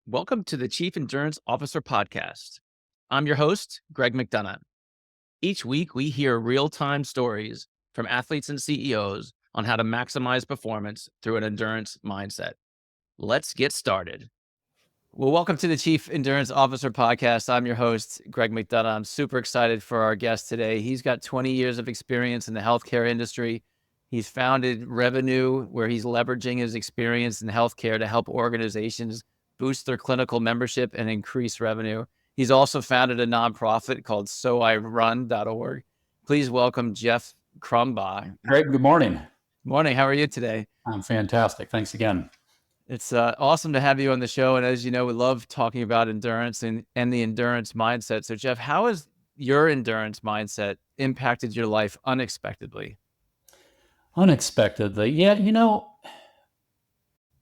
Welcome to the Chief Endurance Officer Podcast. I'm your host, Greg McDonough. Each week, we hear real time stories from athletes and CEOs on how to maximize performance through an endurance mindset. Let's get started. Well, welcome to the Chief Endurance Officer Podcast. I'm your host, Greg McDonough. I'm super excited for our guest today. He's got 20 years of experience in the healthcare industry. He's founded Revvyknew, where he's leveraging his experience in healthcare to help organizations boost their clinical membership and increase revenue. He's also founded a nonprofit called soirun.org. Please welcome Jeff Crumbaugh. Greg, good morning. Morning. How are you today? I'm fantastic. Thanks again. It's awesome to have you on the show. And as you know, we love talking about endurance and the endurance mindset. So, Jeff, how has your endurance mindset impacted your life unexpectedly? Unexpectedly. Yeah,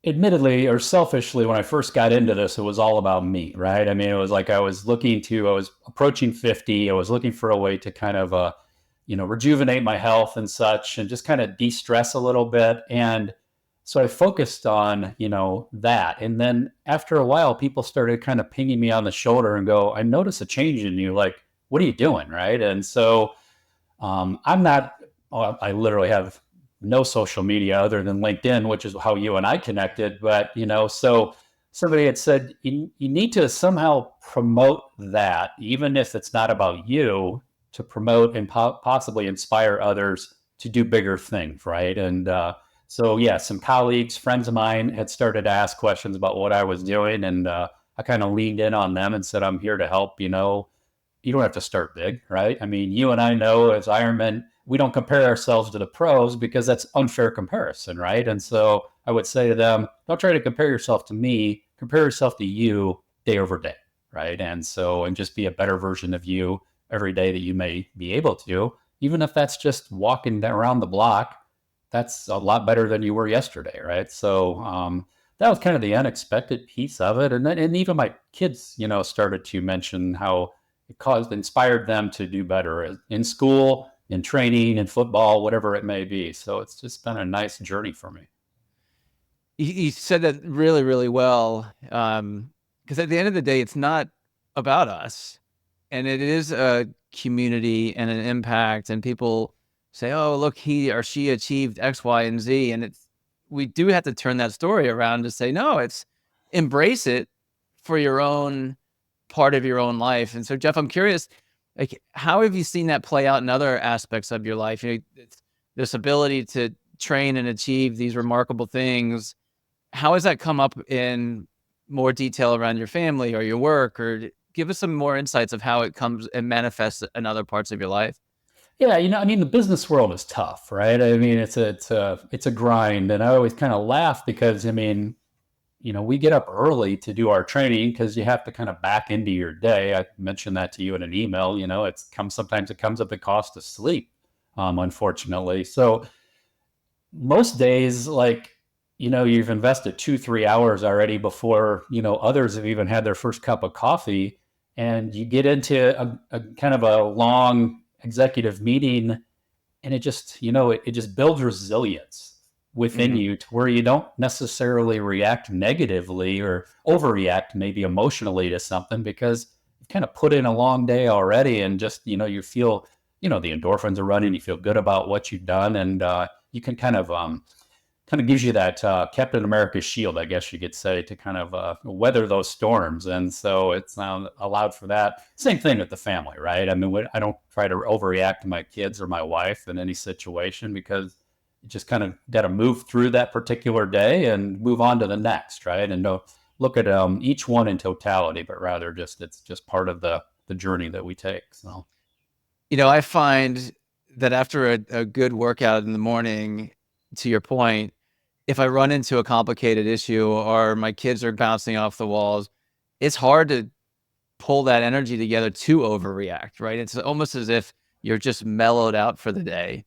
admittedly or selfishly, when I first got into this, it was all about me, right? I mean, it was like I was approaching 50. I was looking for a way to kind of, rejuvenate my health and such and just kind of de-stress a little bit. And so I focused on, that. And then after a while, people started kind of pinging me on the shoulder and go, I notice a change in you. Like, what are you doing? Right. And so I literally have no social media other than LinkedIn, which is how you and I connected. But, so somebody had said, you need to somehow promote that, even if it's not about you, to promote and possibly inspire others to do bigger things. Right. And so, yeah, some colleagues, friends of mine had started to ask questions about what I was doing. And I kind of leaned in on them and said, I'm here to help. You don't have to start big, right? I mean, you and I know as Ironmen, we don't compare ourselves to the pros because that's unfair comparison, right? And so I would say to them, don't try to compare yourself to me, compare yourself to you day over day, right? And just be a better version of you every day that you may be able to, even if that's just walking around the block, that's a lot better than you were yesterday, right? So that was kind of the unexpected piece of it. And even my kids, started to mention how it inspired them to do better in school, in training, in football, whatever it may be. So it's just been a nice journey for me. You said that really, really well. Because at the end of the day, it's not about us. And it is a community and an impact. And people say, oh, look, he or she achieved X, Y, and Z. And we do have to turn that story around to say, no, it's embrace it for your own part of your own life. And so, Jeff, I'm curious, like, how have you seen that play out in other aspects of your life? This ability to train and achieve these remarkable things. How has that come up in more detail around your family or your work? Or give us some more insights of how it comes and manifests in other parts of your life. Yeah, the business world is tough, right? I mean, it's a grind, and I always kind of laugh because we get up early to do our training because you have to kind of back into your day. I mentioned that to you in an email. Sometimes it comes at the cost of sleep, unfortunately. So most days, you've invested 2-3 hours already before others have even had their first cup of coffee, and you get into a kind of a long executive meeting, and it just builds resilience within you to where you don't necessarily react negatively or overreact maybe emotionally to something because you've kind of put in a long day already, and just you feel the endorphins are running, you feel good about what you've done, and you can kind of gives you that Captain America shield, I guess you could say, to kind of weather those storms. And so it's allowed for that. Same thing with the family, right? I mean, I don't try to overreact to my kids or my wife in any situation because you just kind of got to move through that particular day and move on to the next, right? And don't look at each one in totality, but rather it's just part of the journey that we take. So, I find that after a good workout in the morning, to your point, if I run into a complicated issue or my kids are bouncing off the walls, it's hard to pull that energy together to overreact, right? It's almost as if you're just mellowed out for the day.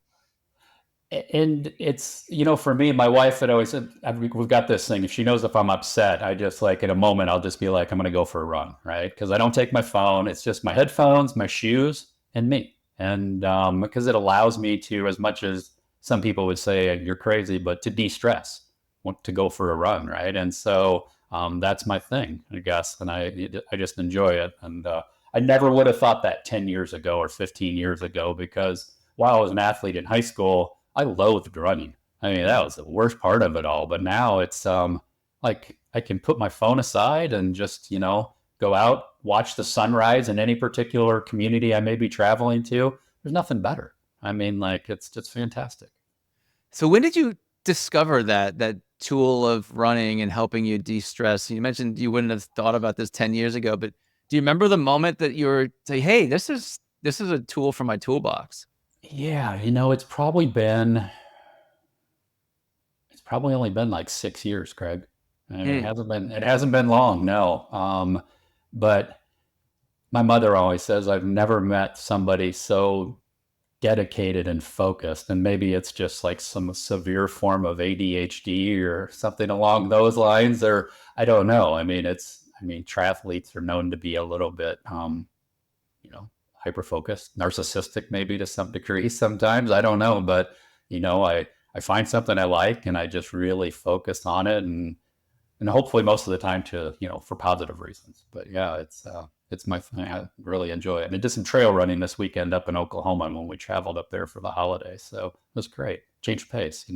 and it's for me, my wife had always said, we've got this thing, if she knows if I'm upset, I just, like, in a moment I'll just be like, I'm going to go for a run, right? Because I don't take my phone. It's just my headphones, my shoes, and me. And because it allows me to, as much as some people would say you're crazy, but to de-stress, want to go for a run, right? And so that's my thing, I guess. And I just enjoy it. And I never would have thought that 10 years ago or 15 years ago, because while I was an athlete in high school, I loathed running. I mean, that was the worst part of it all. But now it's like I can put my phone aside and just, go out, watch the sunrise in any particular community I may be traveling to. There's nothing better. I mean, like, it's just fantastic. So when did you discover that tool of running and helping you de-stress? You mentioned you wouldn't have thought about this 10 years ago, but do you remember the moment that you were say, "Hey, this is a tool for my toolbox"? Yeah, it's probably only been like 6 years, Craig. I mean, Hmm. it hasn't been long, no. But my mother always says I've never met somebody so dedicated and focused. And maybe it's just like some severe form of ADHD or something along those lines, or I don't know. I mean, triathletes are known to be a little bit, you know, hyper focused, narcissistic, maybe to some degree sometimes. I don't know, but I find something I like and I just really focus on it, and hopefully most of the time to for positive reasons. But yeah, it's my thing. I really enjoy it. And I did some trail running this weekend up in Oklahoma when we traveled up there for the holidays, so it was great. Change pace.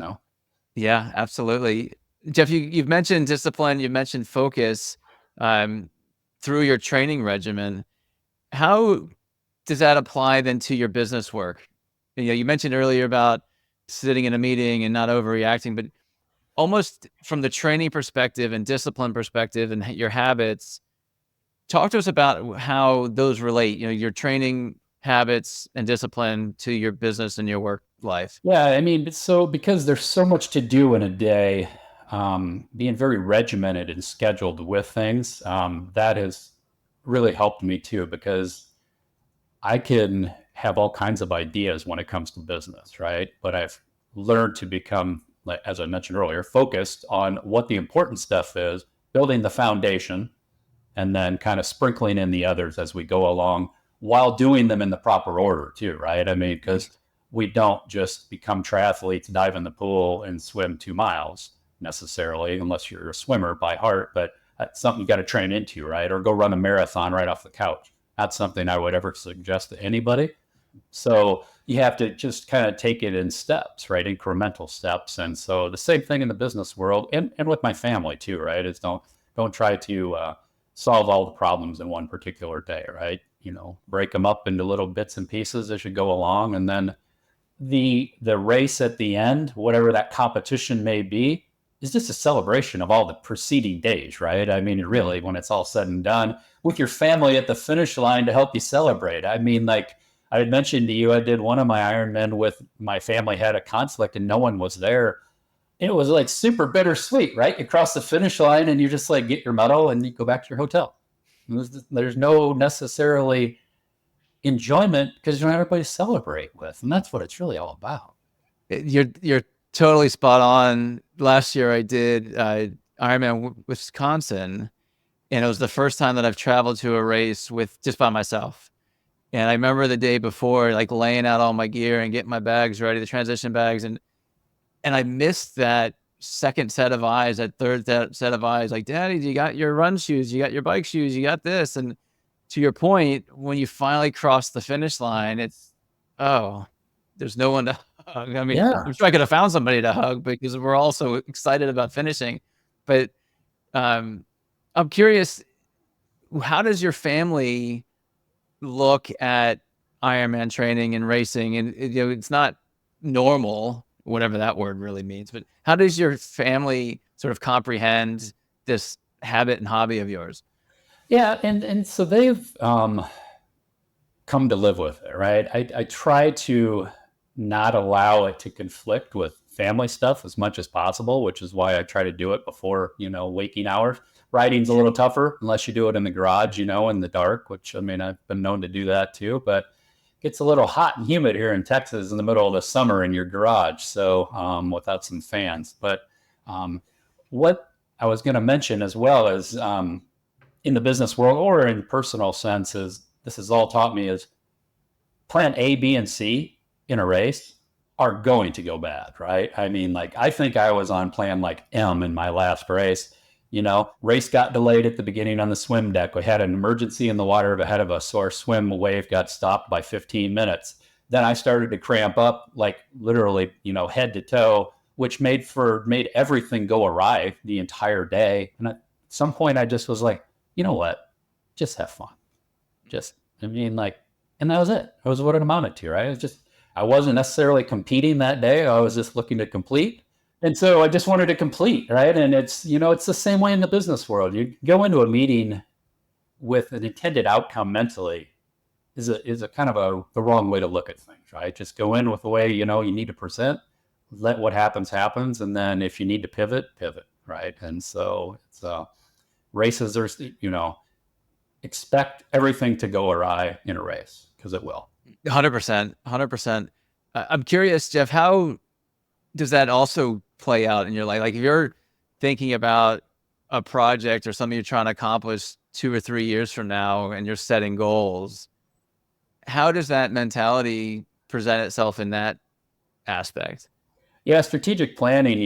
Yeah, absolutely. Jeff, you've mentioned discipline, you've mentioned focus, um, through your training regimen. How does that apply then to your business work? You mentioned earlier about sitting in a meeting and not overreacting, but almost from the training perspective and discipline perspective and your habits, talk to us about how those relate, your training habits and discipline to your business and your work life. Yeah, I mean, so because there's so much to do in a day, being very regimented and scheduled with things, that has really helped me too, because I can have all kinds of ideas when it comes to business, right? But I've learned to become, like, as I mentioned earlier, focused on what the important stuff is, building the foundation, and then kind of sprinkling in the others as we go along, while doing them in the proper order too, right? I mean, because we don't just become triathletes, dive in the pool and swim 2 miles necessarily, unless you're a swimmer by heart, but that's something you got to train into, right? Or go run a marathon right off the couch. That's something I would ever suggest to anybody. So you have to just kind of take it in steps, right? Incremental steps. And so the same thing in the business world, and with my family too, right? Is don't try to solve all the problems in one particular day, right? Break them up into little bits and pieces as you go along, and then the race at the end, whatever that competition may be, is just a celebration of all the preceding days, right? I mean, really, when it's all said and done, with your family at the finish line to help you celebrate. I mean, like I had mentioned to you, I did one of my Ironman with my family, had a conflict and no one was there. It was like super bittersweet, right? You cross the finish line and you just like get your medal and you go back to your hotel. There's no necessarily enjoyment because you don't have everybody to celebrate with, and that's what it's really all about. You're totally spot on. Last year I did Ironman Wisconsin, and it was the first time that I've traveled to a race with just by myself. And I remember the day before, like laying out all my gear and getting my bags ready, the transition bags, and I missed that second set of eyes, that third set of eyes. Like, Daddy, you got your run shoes, you got your bike shoes, you got this. And to your point, when you finally cross the finish line, it's oh, there's no one to hug. I mean, Yeah. I'm sure I could have found somebody to hug because we're all so excited about finishing. But um, I'm curious, how does your family look at Ironman training and racing? And it's not normal, whatever that word really means. But how does your family sort of comprehend this habit and hobby of yours? Yeah, and so they've come to live with it, right? I try to not allow it to conflict with family stuff as much as possible, which is why I try to do it before, waking hours. Riding's a little tougher unless you do it in the garage, in the dark, which, I mean, I've been known to do that too, but it gets a little hot and humid here in Texas in the middle of the summer in your garage. So, without some fans, but what I was going to mention as well as, in the business world or in personal sense, is this has all taught me is plan A, B, and C in a race are going to go bad, right? I mean, like, I think I was on plan like M in my last race. Race got delayed at the beginning on the swim deck. We had an emergency in the water ahead of us, so our swim wave got stopped by 15 minutes. Then I started to cramp up, like literally, head to toe, which made everything go awry the entire day. And at some point, I just was like, you know what? Just have fun. And that was it. That was what it amounted to, right? I wasn't necessarily competing that day. I was just looking to complete. And so I just wanted to complete, right? And it's the same way in the business world. You go into a meeting with an intended outcome mentally is a kind of the wrong way to look at things, right? Just go in with the way, you need to present, let what happens, and then if you need to pivot, right? And so it's races are, expect everything to go awry in a race, because it will. 100%, 100%. I'm curious, Jeff, how does that also play out in your life? Like if you're thinking about a project or something you're trying to accomplish 2 or 3 years from now and you're setting goals, how does that mentality present itself in that aspect? Yeah, strategic planning,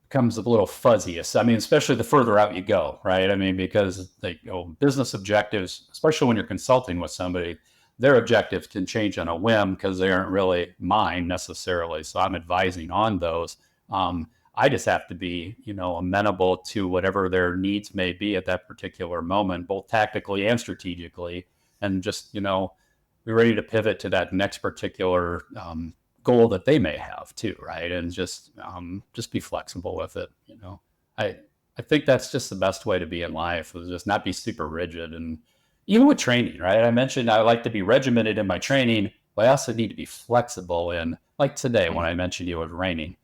becomes a little fuzzy. I mean, especially the further out you go, right? I mean, because business objectives, especially when you're consulting with somebody, their objectives can change on a whim because they aren't really mine necessarily. So I'm advising on those. I just have to be, amenable to whatever their needs may be at that particular moment, both tactically and strategically, and just, be ready to pivot to that next particular goal that they may have too, right? And just be flexible with it. I think that's just the best way to be in life, is just not be super rigid. And even with training, right? I mentioned I like to be regimented in my training, but I also need to be flexible. And like today, when I mentioned it was raining,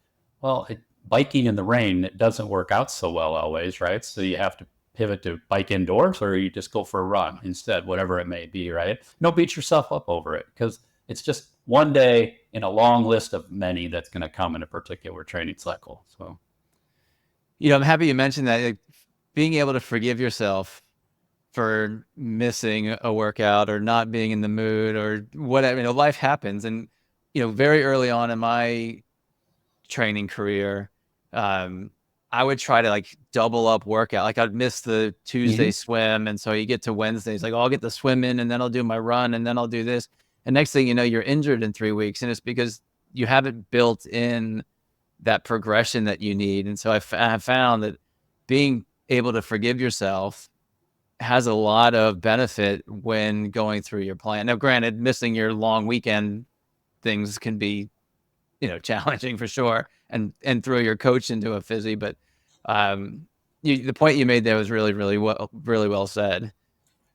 well, biking in the rain, it doesn't work out so well always, right? So you have to pivot to bike indoors, or you just go for a run instead, whatever it may be, right? Don't beat yourself up over it, because it's just one day in a long list of many that's going to come in a particular training cycle. So, I'm happy you mentioned that. Like, being able to forgive yourself for missing a workout or not being in the mood or whatever. Life happens. And, very early on in my training career, I would try to like double up workout. Like I'd miss the Tuesday swim. And so you get to Wednesdays, like, I'll get the swim in and then I'll do my run and then I'll do this. And next thing you know, you're injured in 3 weeks. And it's because you haven't built in that progression that you need. And so I have found that being able to forgive yourself has a lot of benefit when going through your plan. Now, granted, missing your long weekend things can be, challenging for sure, and throw your coach into a fizzy. But the point you made there was really, really well said.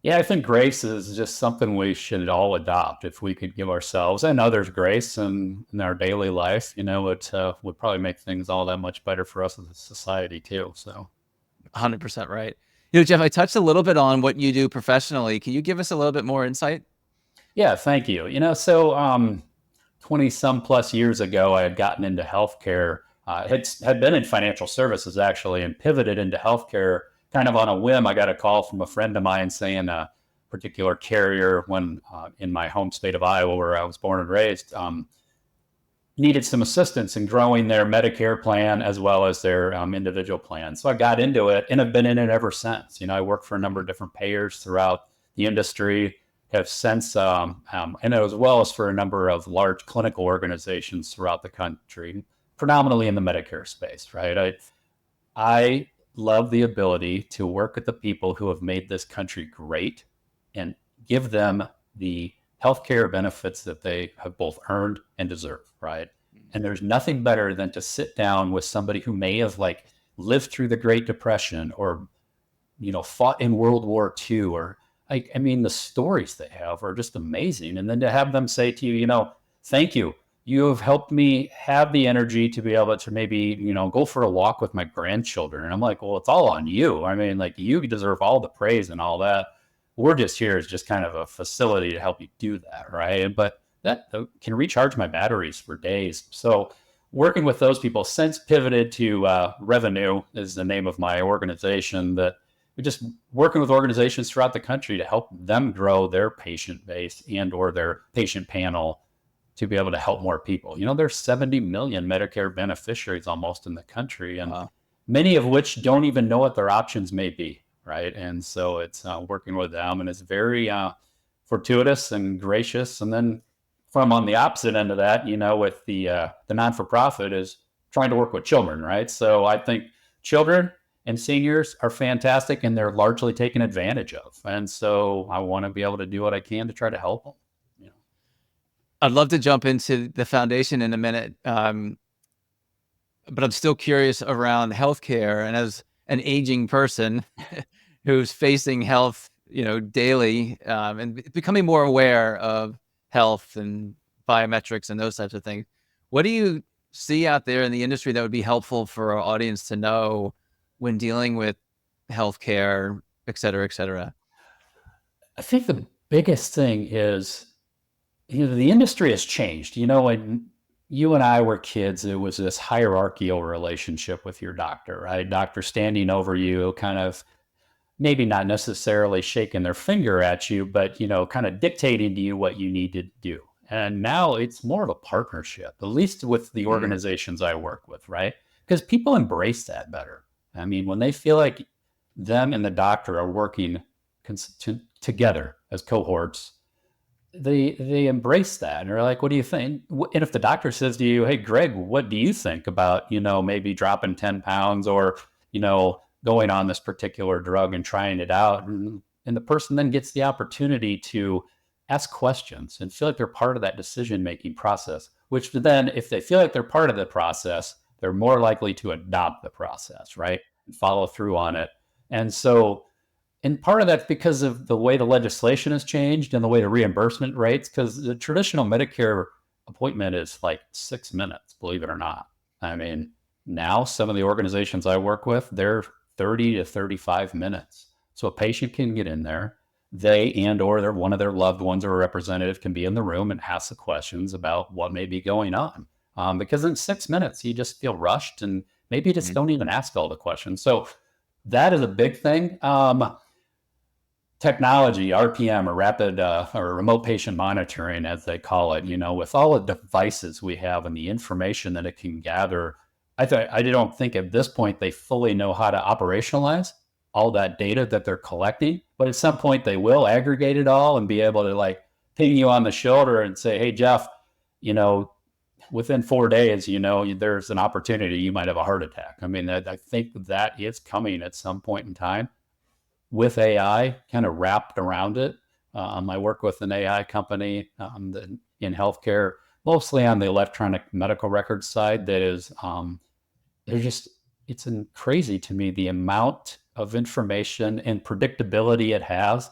Yeah, I think grace is just something we should all adopt. If we could give ourselves and others grace in our daily life, it would probably make things all that much better for us as a society too. So, 100% right. Jeff, I touched a little bit on what you do professionally. Can you give us a little bit more insight? Yeah, thank you. 20 some plus years ago, I had gotten into healthcare. Had been in financial services actually, and pivoted into healthcare kind of on a whim. I got a call from a friend of mine saying a particular carrier, when in my home state of Iowa, where I was born and raised, needed some assistance in growing their Medicare plan as well as their individual plan. So I got into it and have been in it ever since. I worked for a number of different payers throughout the industry, have since, and as well as for a number of large clinical organizations throughout the country, predominantly in the Medicare space, right? I love the ability to work with the people who have made this country great and give them the healthcare benefits that they have both earned and deserve, right? And there's nothing better than to sit down with somebody who may have lived through the Great Depression, or fought in World War II, or the stories they have are just amazing. And then to have them say to you, thank you. You have helped me have the energy to be able to maybe, go for a walk with my grandchildren. And I'm like, well, it's all on you. You deserve all the praise and all that. We're just here as just kind of a facility to help you do that, right? But that can recharge my batteries for days. So working with those people, since pivoted to Revvyknew is the name of my organization, that we're just working with organizations throughout the country to help them grow their patient base and or their patient panel to be able to help more people. There's 70 million Medicare beneficiaries almost in the country. And many of which don't even know what their options may be, right? And so it's working with them, and it's very fortuitous and gracious. And then from on the opposite end of that, with the non for profit is trying to work with children, right? So I think children and seniors are fantastic, and they're largely taken advantage of. And so I want to be able to do what I can to try to help them. I'd love to jump into the foundation in a minute, but I'm still curious around healthcare. And as an aging person who's facing health, daily, and becoming more aware of health and biometrics and those types of things, what do you see out there in the industry that would be helpful for our audience to know when dealing with healthcare, et cetera, et cetera? I think the biggest thing is, the industry has changed. When you and I were kids, it was this hierarchical relationship with your doctor, right? Doctor standing over you, kind of maybe not necessarily shaking their finger at you, but, kind of dictating to you what you need to do. And now it's more of a partnership, at least with the organizations I work with, right? Because people embrace that better. I mean, when they feel like them and the doctor are working together as cohorts, they embrace that, and they're like, what do you think? And if the doctor says to you, hey Greg, what do you think about maybe dropping 10 pounds, or going on this particular drug and trying it out, and the person then gets the opportunity to ask questions and feel like they're part of that decision making process, which then, if they feel like they're part of the process, they're more likely to adopt the process, right, and follow through on it. And part of that's because of the way the legislation has changed and the way the reimbursement rates, because the traditional Medicare appointment is like 6 minutes, believe it or not. I mean, now some of the organizations I work with, they're 30 to 35 minutes. So a patient can get in there, they or one of their loved ones or a representative can be in the room and ask the questions about what may be going on. Because in 6 minutes, you just feel rushed, and maybe you just don't even ask all the questions. So that is a big thing. Technology, RPM, or rapid or remote patient monitoring, as they call it, with all the devices we have and the information that it can gather, I don't think at this point they fully know how to operationalize all that data that they're collecting. But at some point they will aggregate it all and be able to like ping you on the shoulder and say, hey Jeff, within 4 days, there's an opportunity you might have a heart attack. I mean, I think that is coming at some point in time, with AI kind of wrapped around it. I work with an AI company in healthcare, mostly on the electronic medical records side. That is, it's crazy to me the amount of information and predictability it has,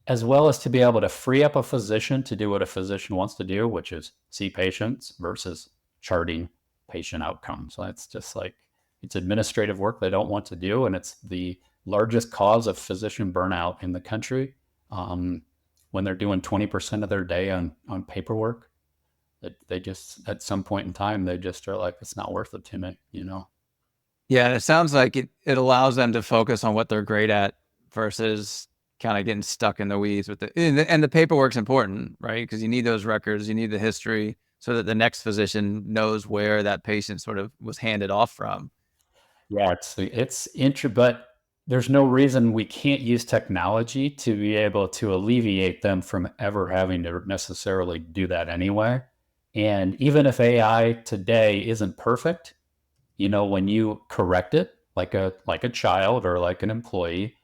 as well as to be able to free up a physician to do what a physician wants to do, which is see patients versus charting patient outcomes. So it's just like, it's administrative work they don't want to do, and it's the largest cause of physician burnout in the country, when they're doing 20% of their day on paperwork. They just, at some point in time, they just are like, it's not worth it to me, Yeah, and it sounds like it allows them to focus on what they're great at versus kind of getting stuck in the weeds with and the paperwork's important, right? Because you need those records, you need the history, so that the next physician knows where that patient sort of was handed off from. Yeah, but there's no reason we can't use technology to be able to alleviate them from ever having to necessarily do that anyway. And even if AI today isn't perfect, when you correct it like a child or like an employee,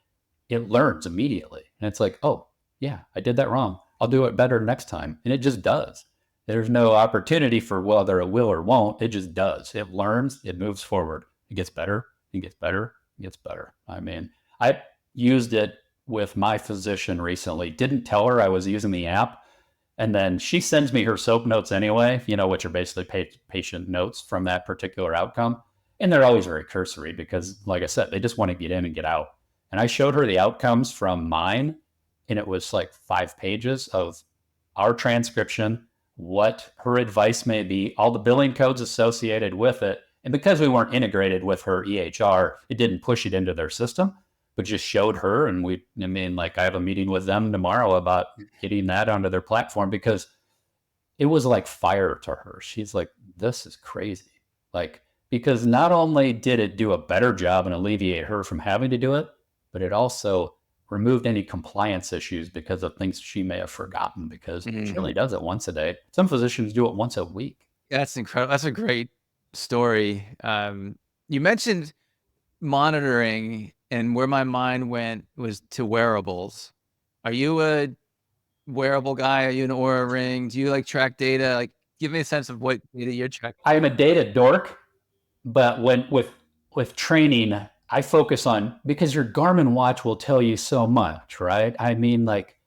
it learns immediately. And it's like, oh, yeah, I did that wrong. I'll do it better next time. And it just does. There's no opportunity for whether it will or won't. It just does. It learns, it moves forward. It gets better, it gets better, it gets better. I mean, I used it with my physician recently. Didn't tell her I was using the app. And then she sends me her SOAP notes anyway, which are basically patient notes from that particular outcome. And they're always very cursory because, like I said, they just want to get in and get out. And I showed her the outcomes from mine, and it was like 5 pages of our transcription, what her advice may be, all the billing codes associated with it. And because we weren't integrated with her EHR, it didn't push it into their system, but just showed her. And I have a meeting with them tomorrow about getting that onto their platform, because it was like fire to her. She's like, this is crazy. Like, because not only did it do a better job and alleviate her from having to do it, but it also removed any compliance issues because of things she may have forgotten, because she Mhm. only does it once a day. Some physicians do it once a week. That's incredible. That's a great story. You mentioned monitoring, and where my mind went was to wearables. Are you a wearable guy? Are you an Aura ring? Do you like track data? Like, give me a sense of what data you're tracking. I am a data dork, but when with training, I focus on, because your Garmin watch will tell you so much, right? I mean, like,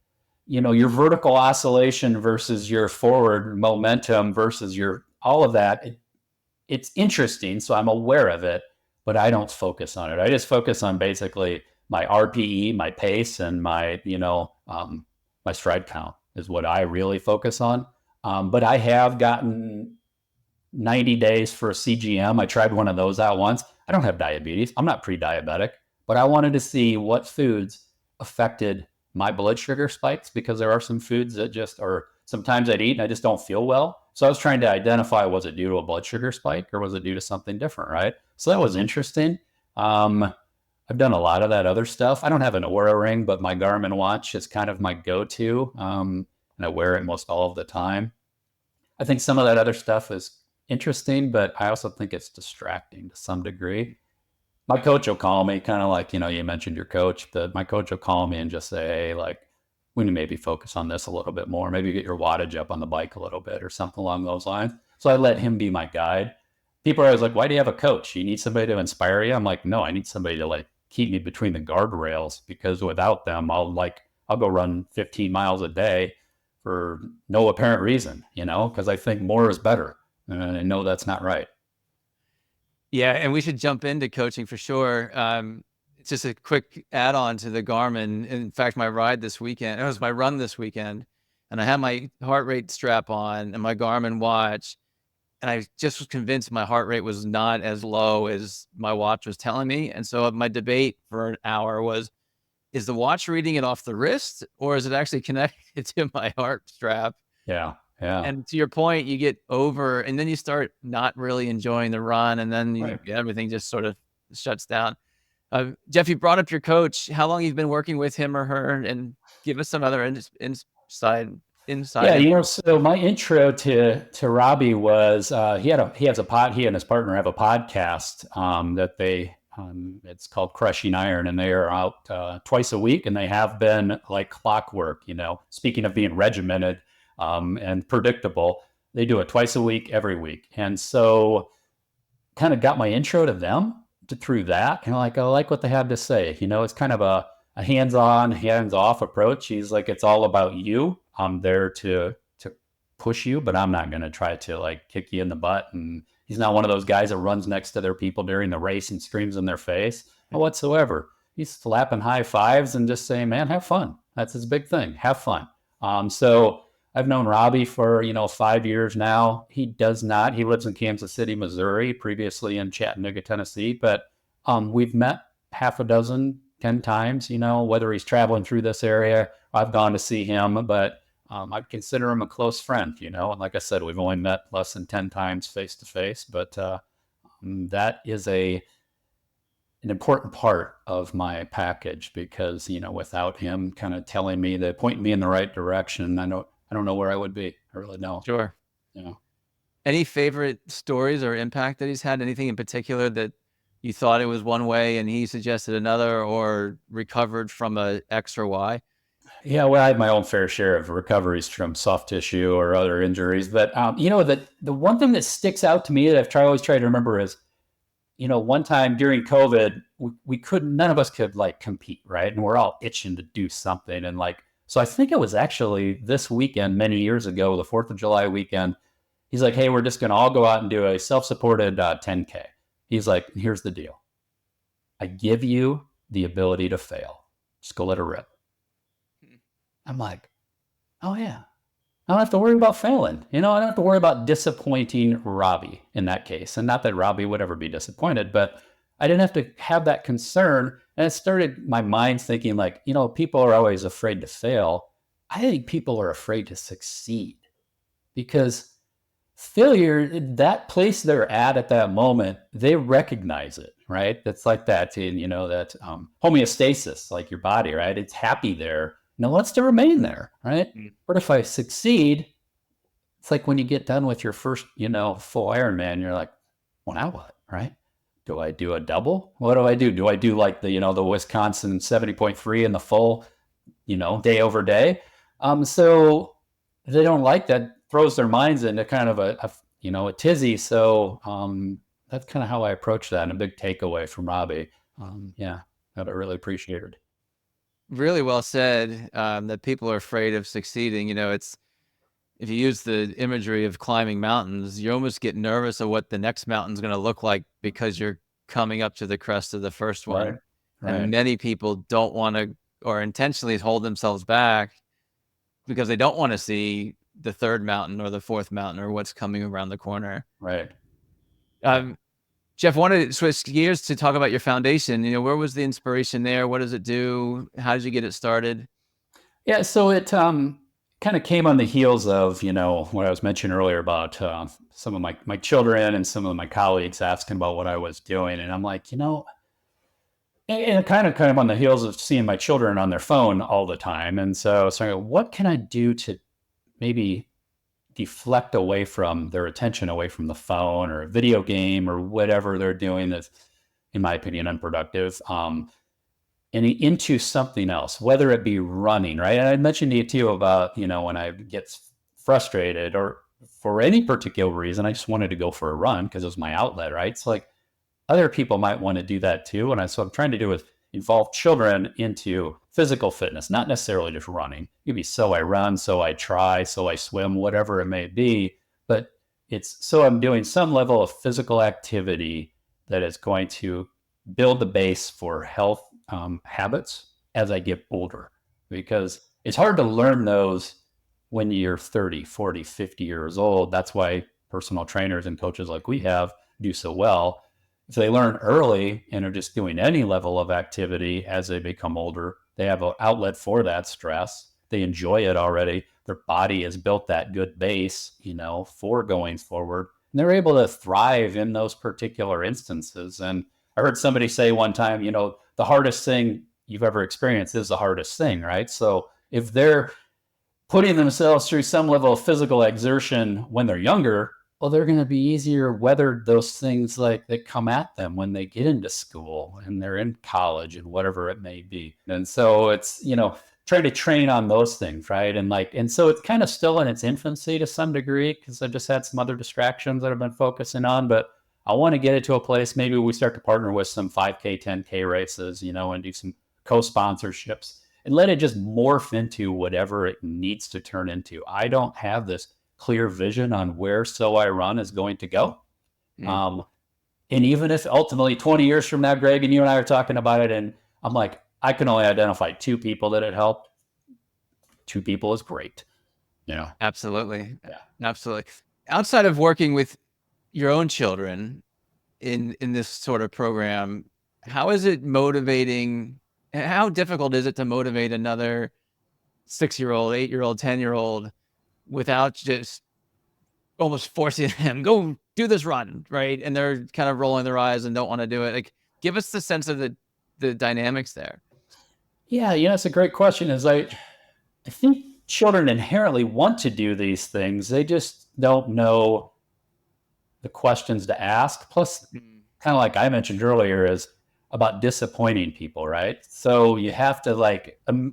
your vertical oscillation versus your forward momentum versus your all of that. It's interesting, so I'm aware of it, but I don't focus on it. I just focus on basically my RPE, my pace, and my stride count is what I really focus on. But I have gotten 90 days for a CGM. I tried one of those out once. I don't have diabetes. I'm not pre-diabetic, but I wanted to see what foods affected my blood sugar spikes, because there are some foods that just, or sometimes I'd eat and I just don't feel well. So I was trying to identify, was it due to a blood sugar spike or was it due to something different, right? So that was interesting. I've done a lot of that other stuff. I don't have an Aura ring, but my Garmin watch is kind of my go-to, and I wear it most all of the time. I think some of that other stuff is interesting, but I also think it's distracting to some degree. My coach will call me, kind of like, you mentioned your coach. My coach will call me and just say, hey, like, we need to maybe focus on this a little bit more. Maybe get your wattage up on the bike a little bit or something along those lines. So I let him be my guide. People are always like, why do you have a coach? You need somebody to inspire you? I'm like, no, I need somebody to like keep me between the guardrails, because without them, I'll go run 15 miles a day for no apparent reason, because I think more is better. And I know that's not right. Yeah, and we should jump into coaching for sure. It's just a quick add-on to the Garmin. In fact, my ride this weekend, it was my run this weekend, and I had my heart rate strap on and my Garmin watch, and I just was convinced my heart rate was not as low as my watch was telling me. And so my debate for an hour was, is the watch reading it off the wrist, or is it actually connected to my heart strap? Yeah. Yeah. And to your point, you get over, and then you start not really enjoying the run, and then Right. everything just sort of shuts down. Jeff, you brought up your coach. How long you've been working with him or her, and give us some other inside Yeah, info. so my intro to Robbie was, he and his partner have a podcast, that it's called Crushing Iron, and they are out twice a week, and they have been like clockwork. Speaking of being regimented, and predictable, they do it twice a week, every week, and so kind of got my intro to them through that, and I like what they have to say. It's kind of a hands-on, hands-off approach. He's like, it's all about you. I'm there to push you, but I'm not going to try to like kick you in the butt. And he's not one of those guys that runs next to their people during the race and screams in their face whatsoever. He's slapping high fives and just saying, man, have fun. That's his big thing. Have fun. So I've known Robbie for 5 years now. He does not. He lives in Kansas City, Missouri, previously in Chattanooga, Tennessee. But we've met half a dozen, 10 times. Whether he's traveling through this area, I've gone to see him. But I'd consider him a close friend. And like I said, we've only met less than 10 times face to face. But that is an important part of my package, because without him kind of telling me, that pointing me in the right direction, I don't know where I would be. I really don't. Sure. Yeah. Any favorite stories or impact that he's had? Anything in particular that you thought it was one way and he suggested another, or recovered from a X or Y? Yeah, well, I had my own fair share of recoveries from soft tissue or other injuries, but the one thing that sticks out to me that always try to remember is, one time during COVID, we couldn't, none of us could like compete, right? And we're all itching to do something, and like, so I think it was actually this weekend, many years ago, the 4th of July weekend. He's like, hey, we're just going to all go out and do a self-supported 10K. He's like, here's the deal. I give you the ability to fail. Just go let it rip. I'm like, oh yeah. I don't have to worry about failing. I don't have to worry about disappointing Robbie in that case. And not that Robbie would ever be disappointed, but I didn't have to have that concern. And it started my mind thinking like, people are always afraid to fail. I think people are afraid to succeed, because failure, that place they're at that moment, they recognize it, right? That's like that, that homeostasis, like your body, right? It's happy there. Now let's to remain there, right? Mm. But if I succeed, it's like when you get done with your first, full Ironman, you're like, well, now what, right? Do I do a double? What do I do? Do I do like the Wisconsin 70.3 in the full, day over day? So they don't like that, throws their minds into kind of a tizzy. So that's kind of how I approach that. And a big takeaway from Robbie. Yeah, that I really appreciated. Really well said. That people are afraid of succeeding. It's if you use the imagery of climbing mountains, you almost get nervous of what the next mountain's going to look like because you're coming up to the crest of the first Right. one. And Right. many people don't want to or intentionally hold themselves back because they don't want to see the third mountain or the fourth mountain or what's coming around the corner. Right. Yeah. Um, Jeff, I wanted to switch gears to talk about your foundation. Where was the inspiration there? What does it do? How did you get it started? Yeah, so it kind of came on the heels of what I was mentioning earlier about some of my children and some of my colleagues asking about what I was doing, and I'm like, and it kind of on the heels of seeing my children on their phone all the time, and so what can I do to maybe deflect away from their attention away from the phone or a video game or whatever they're doing that's, in my opinion, unproductive. And into something else, whether it be running, right? And I mentioned to you too about, when I get frustrated or for any particular reason, I just wanted to go for a run because it was my outlet, right? It's like other people might want to do that too. And so I'm trying to do is involve children into physical fitness, not necessarily just running. It could be so I run, so I try, so I swim, whatever it may be. But it's so I'm doing some level of physical activity that is going to build the base for health habits as I get older, because it's hard to learn those when you're 30, 40, 50 years old. That's why personal trainers and coaches like we have do so well. If they learn early and are just doing any level of activity as they become older, they have an outlet for that stress. They enjoy it already. Their body has built that good base, for going forward. And they're able to thrive in those particular instances. And I heard somebody say one time, the hardest thing you've ever experienced is the hardest thing, right? So if they're putting themselves through some level of physical exertion when they're younger, well, they're going to be easier weathered those things like that come at them when they get into school and they're in college and whatever it may be. And so it's, trying to train on those things, right? And so it's kind of still in its infancy to some degree because I've just had some other distractions that I've been focusing on, but I want to get it to a place. Maybe we start to partner with some 5K, 10K races, and do some co-sponsorships and let it just morph into whatever it needs to turn into. I don't have this clear vision on where So I Run is going to go. Mm. And even if ultimately 20 years from now, Greg, and you and I are talking about it, and I'm like, I can only identify 2 people that it helped. 2 people is great. Absolutely. Yeah. Absolutely. Outside of working with your own children in this sort of program, how is it motivating? How difficult is it to motivate another 6-year-old, 8-year-old, 10-year-old without just almost forcing them, go do this run, right? And they're kind of rolling their eyes and don't want to do it. Like, give us the sense of the dynamics there. Yeah, it's a great question. I think children inherently want to do these things. They just don't know the questions to ask. Plus, Mm. kind of like I mentioned earlier, is about disappointing people, right? So you have to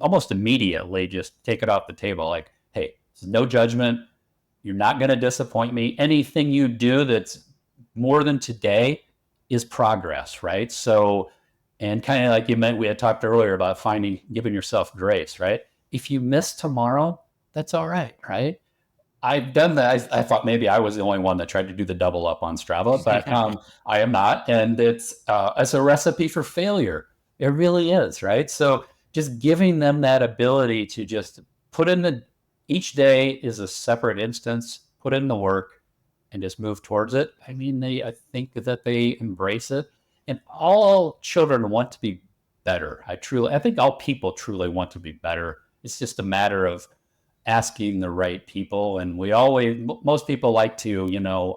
almost immediately just take it off the table. Like, hey, there's no judgment. You're not going to disappoint me. Anything you do that's more than today is progress, right? So, and kind of like you meant, we had talked earlier about giving yourself grace, right? If you miss tomorrow, that's all right, right? I've done that. I thought maybe I was the only one that tried to do the double up on Strava, but I am not. And it's a recipe for failure. It really is, right? So just giving them that ability to just put in each day is a separate instance, put in the work and just move towards it. I mean, I think that they embrace it, and all children want to be better. I think all people truly want to be better. It's just a matter of asking the right people. And most people like to,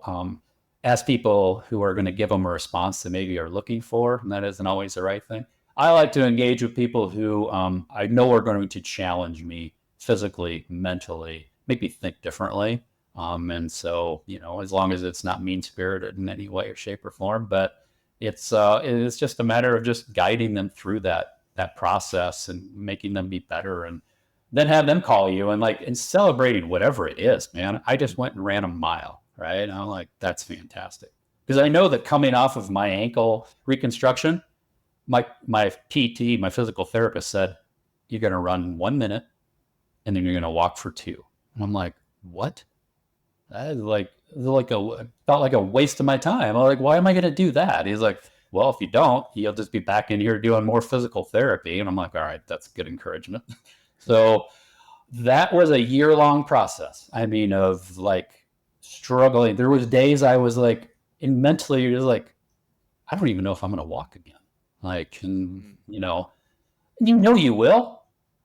ask people who are going to give them a response they maybe are looking for. And that isn't always the right thing. I like to engage with people who I know are going to challenge me physically, mentally, make me think differently. And so, as long as it's not mean spirited in any way or shape or form, but it's just a matter of just guiding them through that process and making them be better, and then have them call you and celebrating whatever it is, man. I just went and ran a mile, right? And I'm like, that's fantastic. Because I know that coming off of my ankle reconstruction, my PT, my physical therapist said, you're going to run 1 minute and then you're going to walk for 2. And I'm like, what? That is felt like a waste of my time. I'm like, why am I going to do that? He's like, well, if you don't, you'll just be back in here doing more physical therapy. And I'm like, all right, that's good encouragement. So that was a year-long process. I mean, of struggling. There was days I was mentally, you're just like, I don't even know if I'm going to walk again. You will,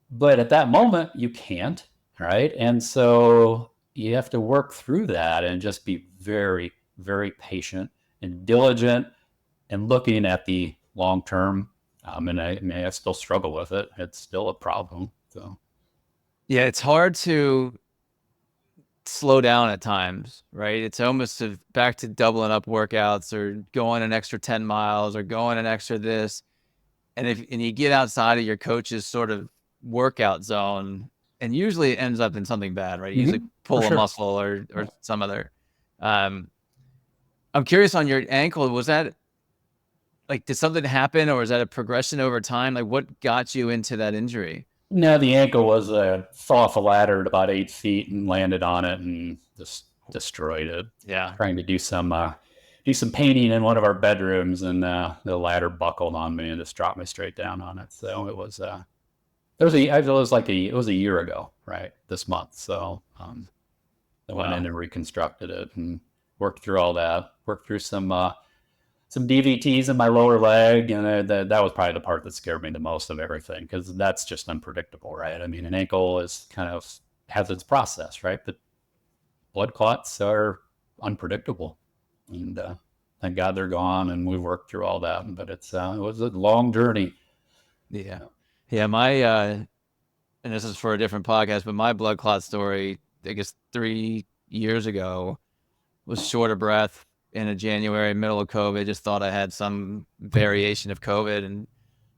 but at that moment you can't, right? And so you have to work through that and just be very, very patient and diligent and looking at the long term. And I still struggle with it. It's still a problem. So Yeah, it's hard to slow down at times, right? It's almost back to doubling up workouts or going an extra 10 miles or going an extra this. And you get outside of your coach's sort of workout zone, and usually it ends up in something bad, right? Usually pull a muscle or some other. I'm curious on your ankle. Was that did something happen, or was that a progression over time? Like, what got you into that injury? No, the ankle was fell off a ladder at about 8 feet and landed on it and just destroyed it. Yeah. Trying to do some painting in one of our bedrooms, and the ladder buckled on me and just dropped me straight down on it. So it was a year ago, right? This month. So I went in and reconstructed it and worked through all that. Worked through some DVTs in my lower leg, and that was probably the part that scared me the most of everything, because that's just unpredictable, right? I mean, an ankle is kind of has its process, right? But blood clots are unpredictable, and thank God they're gone, and we worked through all that. But it was a long journey. Yeah. My and this is for a different podcast, but my blood clot story, I guess 3 years ago, was short of breath in a January, middle of COVID. Just thought I had some variation of COVID, and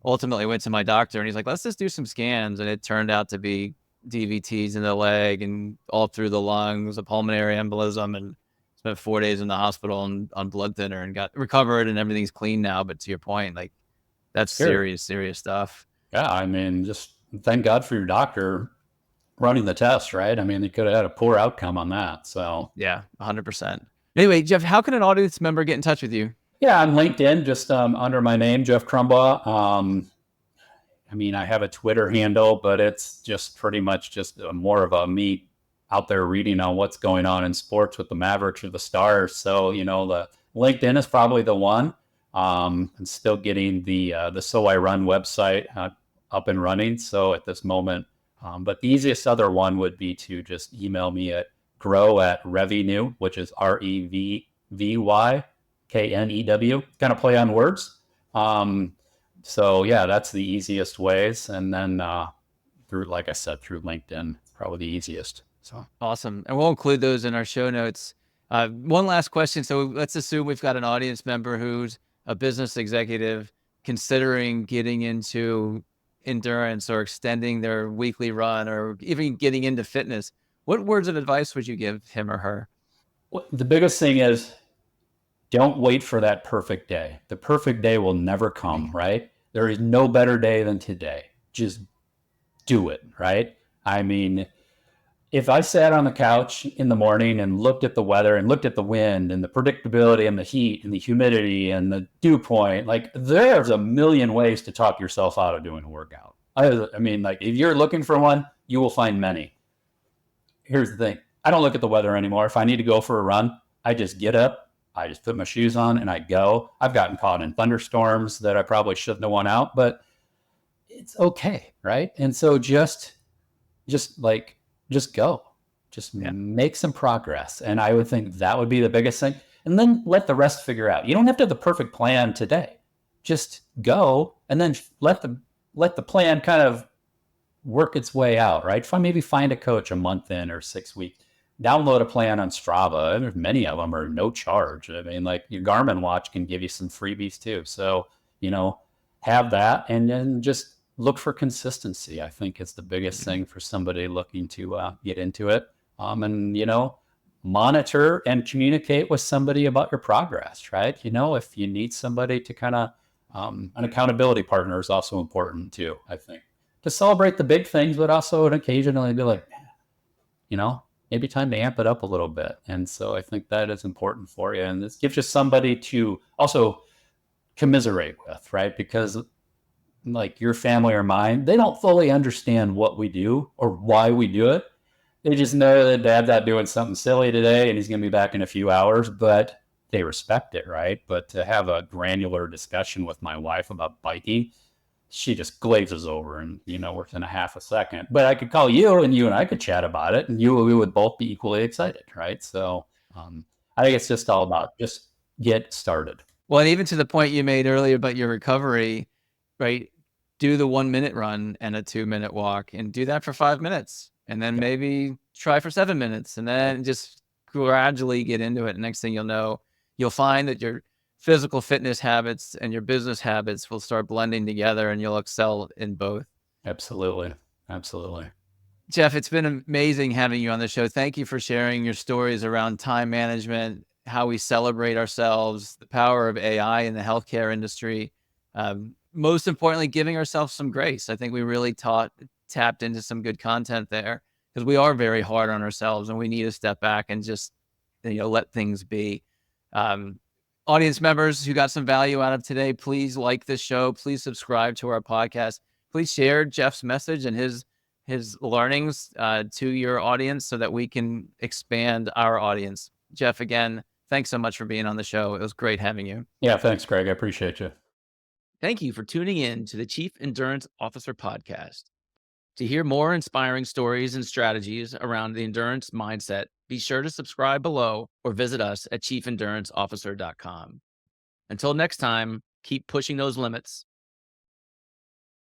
ultimately went to my doctor, and he's like, let's just do some scans. And it turned out to be DVTs in the leg and all through the lungs, a pulmonary embolism, and spent 4 days in the hospital and on blood thinner, and got recovered, and everything's clean now. But to your point, that's serious stuff. Yeah. I mean, just thank God for your doctor running the test, right? I mean, they could have had a poor outcome on that. So yeah, 100%. Anyway, Jeff, how can an audience member get in touch with you? Yeah, on LinkedIn, just under my name, Jeff Crumbaugh. I mean, I have a Twitter handle, but it's just pretty much just more of a me out there reading on what's going on in sports with the Mavericks or the Stars. So, the LinkedIn is probably the one. I'm still getting the So I Run website up and running. So at this moment, but the easiest other one would be to just email me at grow@Revvyknew, which is REVVYKNEW, kind of play on words. So yeah, that's the easiest ways. And then through LinkedIn, probably the easiest. So awesome. And we'll include those in our show notes. One last question. So let's assume we've got an audience member who's a business executive considering getting into endurance or extending their weekly run or even getting into fitness. What words of advice would you give him or her? The biggest thing is, don't wait for that perfect day. The perfect day will never come, right? There is no better day than today. Just do it, right? I mean, if I sat on the couch in the morning and looked at the weather and looked at the wind and the predictability and the heat and the humidity and the dew point, there's a million ways to talk yourself out of doing a workout. I mean, if you're looking for one, you will find many. Here's the thing. I don't look at the weather anymore. If I need to go for a run, I just get up, I just put my shoes on and I go. I've gotten caught in thunderstorms that I probably shouldn't have won out, but it's okay, right? And so just just go, just Yeah. make some progress. And I would think that would be the biggest thing. And then let the rest figure out. You don't have to have the perfect plan today. Just go and then let the plan kind of work its way out, right? Maybe find a coach a month in or 6 weeks. Download a plan on Strava. There's many of them are no charge. I mean, like your Garmin watch can give you some freebies too. So, have that and then just look for consistency. I think is the biggest thing for somebody looking to get into it. And, monitor and communicate with somebody about your progress, right? If you need somebody to kind of, an accountability partner is also important too, I think, to celebrate the big things, but also occasionally be like, maybe time to amp it up a little bit. And so I think that is important for you. And this gives you somebody to also commiserate with, right? Because like your family or mine, they don't fully understand what we do or why we do it. They just know that dad's out doing something silly today and he's going to be back in a few hours, but they respect it, right? But to have a granular discussion with my wife about biking, she just glazes over and, within a half a second. But I could call you and I could chat about it and we would both be equally excited, right? So I think it's just all about just get started. Well, and even to the point you made earlier about your recovery, right? Do the 1 minute run and a 2 minute walk and do that for 5 minutes. And then maybe try for 7 minutes and then just gradually get into it. And next thing you'll know, you'll find that your physical fitness habits and your business habits will start blending together and you'll excel in both. Absolutely. Absolutely. Jeff, it's been amazing having you on the show. Thank you for sharing your stories around time management, how we celebrate ourselves, the power of AI in the healthcare industry. Most importantly, giving ourselves some grace. I think we really tapped into some good content there because we are very hard on ourselves and we need to step back and just, let things be. Audience members who got some value out of today, please like this show. Please subscribe to our podcast. Please share Jeff's message and his learnings to your audience so that we can expand our audience. Jeff, again, thanks so much for being on the show. It was great having you. Yeah, thanks, Greg. I appreciate you. Thank you for tuning in to the Chief Endurance Officer podcast. To hear more inspiring stories and strategies around the endurance mindset, be sure to subscribe below or visit us at chiefenduranceofficer.com. Until next time, keep pushing those limits.